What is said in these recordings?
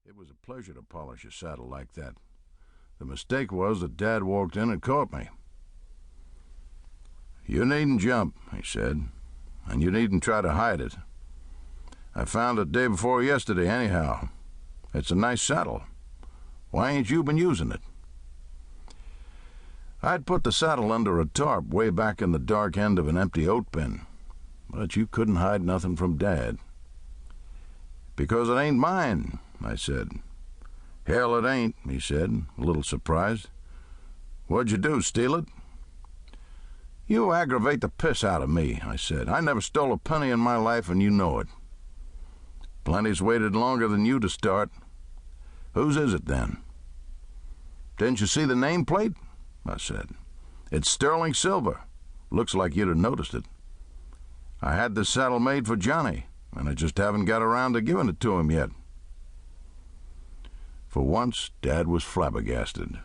It was a pleasure to polish a saddle like that. The mistake was that Dad walked in and caught me. "You needn't jump," he said, "and you needn't try to hide it. I found it day before yesterday anyhow. It's a nice saddle. Why ain't you been using it?" I'd put the saddle under a tarp way back in the dark end of an empty oat bin, but you couldn't hide nothing from Dad. "Because it ain't mine," I said. "Hell, it ain't," he said, a little surprised. "What'd you do, steal it?" "You aggravate the piss out of me," I said. "I never stole a penny in my life, and you know it." "Plenty's waited longer than you to start." "Whose is it, then?" "Didn't you see the nameplate?" I said. "It's sterling silver. Looks like you'd have noticed it. I had this saddle made for Johnny, and I just haven't got around to giving it to him yet." For once, Dad was flabbergasted.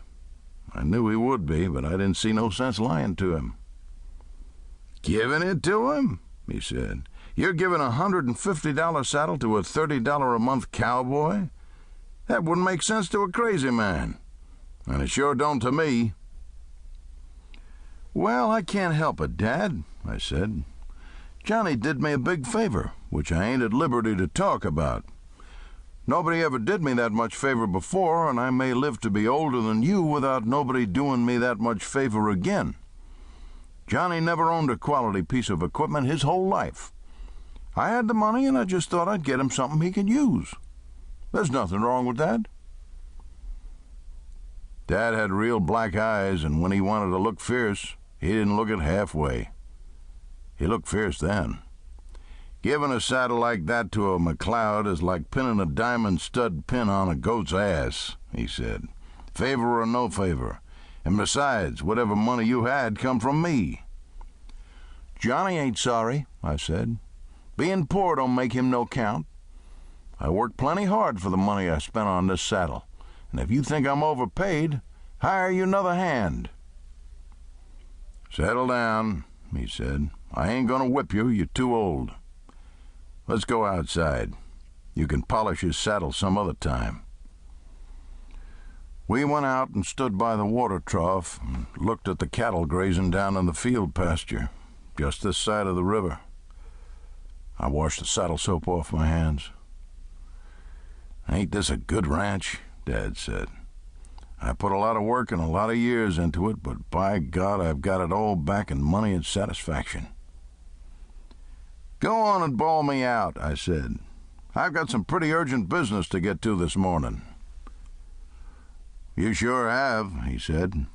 I knew he would be, but I didn't see no sense lying to him. "Giving it to him?" he said. "You're giving a $150 saddle to a $30 a month cowboy? That wouldn't make sense to a crazy man. And it sure don't to me." "Well, I can't help it, Dad," I said. "Johnny did me a big favor, which I ain't at liberty to talk about. Nobody ever did me that much favor before, and I may live to be older than you without nobody doing me that much favor again. Johnny never owned a quality piece of equipment his whole life. I had the money, and I just thought I'd get him something he could use. There's nothing wrong with that." Dad had real black eyes, and when he wanted to look fierce, he didn't look it halfway. He looked fierce then. "Giving a saddle like that to a McCloud is like pinning a diamond stud pin on a goat's ass," he said. "Favor or no favor. And besides, whatever money you had come from me." "Johnny ain't sorry," I said. "Being poor don't make him no count. I worked plenty hard for the money I spent on this saddle, and if you think I'm overpaid, hire you another hand." "Settle down," he said. "I ain't going to whip you. You're too old. Let's go outside. You can polish his saddle some other time." We went out and stood by the water trough and looked at the cattle grazing down in the field pasture, just this side of the river. I washed the saddle soap off my hands. "Ain't this a good ranch?" Dad said. "I put a lot of work and a lot of years into it, but by God, I've got it all back in money and satisfaction." "Go on and bawl me out," I said. "I've got some pretty urgent business to get to this morning." "You sure have," he said.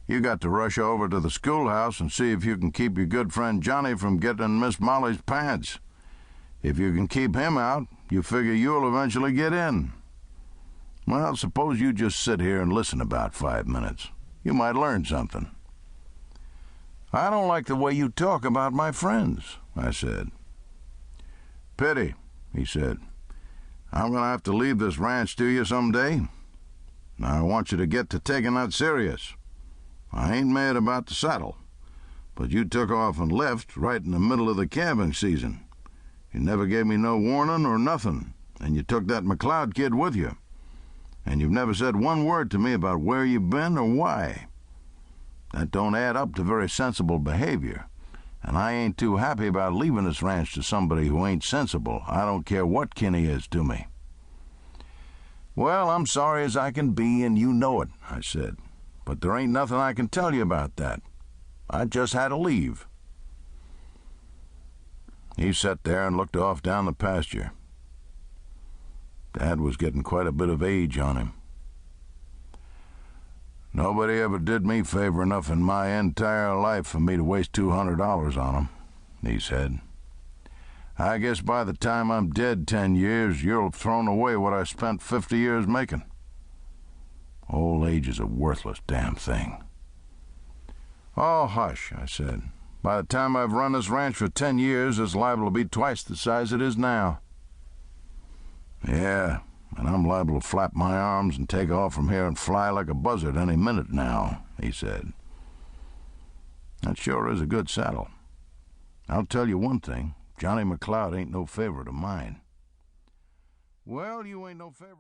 "You got to rush over to the schoolhouse and see if you can keep your good friend Johnny from getting in Miss Molly's pants. If you can keep him out, you figure you'll eventually get in. Well, suppose you just sit here and listen about 5 minutes. You might learn something." "I don't like the way you talk about my friends," I said. "Pity," he said. "I'm going to have to leave this ranch to you some day. Now, I want you to get to taking that serious. I ain't mad about the saddle, but you took off and left right in the middle of the calving season. You never gave me no warning or nothing, and you took that McCloud kid with you. And you've never said one word to me about where you've been or why. That don't add up to very sensible behavior, and I ain't too happy about leaving this ranch to somebody who ain't sensible. I don't care what kin he is to me." "Well, I'm sorry as I can be, and you know it," I said. "But there ain't nothing I can tell you about that. I just had to leave." He sat there and looked off down the pasture. Dad was getting quite a bit of age on him. "Nobody ever did me favor enough in my entire life for me to waste $200 on him," he said. "I guess by the time I'm dead 10 years, you'll have thrown away what I spent 50 years making. Old age is a worthless damn thing." "Oh, hush," I said. "By the time I've run this ranch for 10 years, it's liable to be twice the size it is now." "Yeah, and I'm liable to flap my arms and take off from here and fly like a buzzard any minute now," he said. "That sure is a good saddle. I'll tell you one thing, Johnny McCloud ain't no favorite of mine." "Well, you ain't no favorite."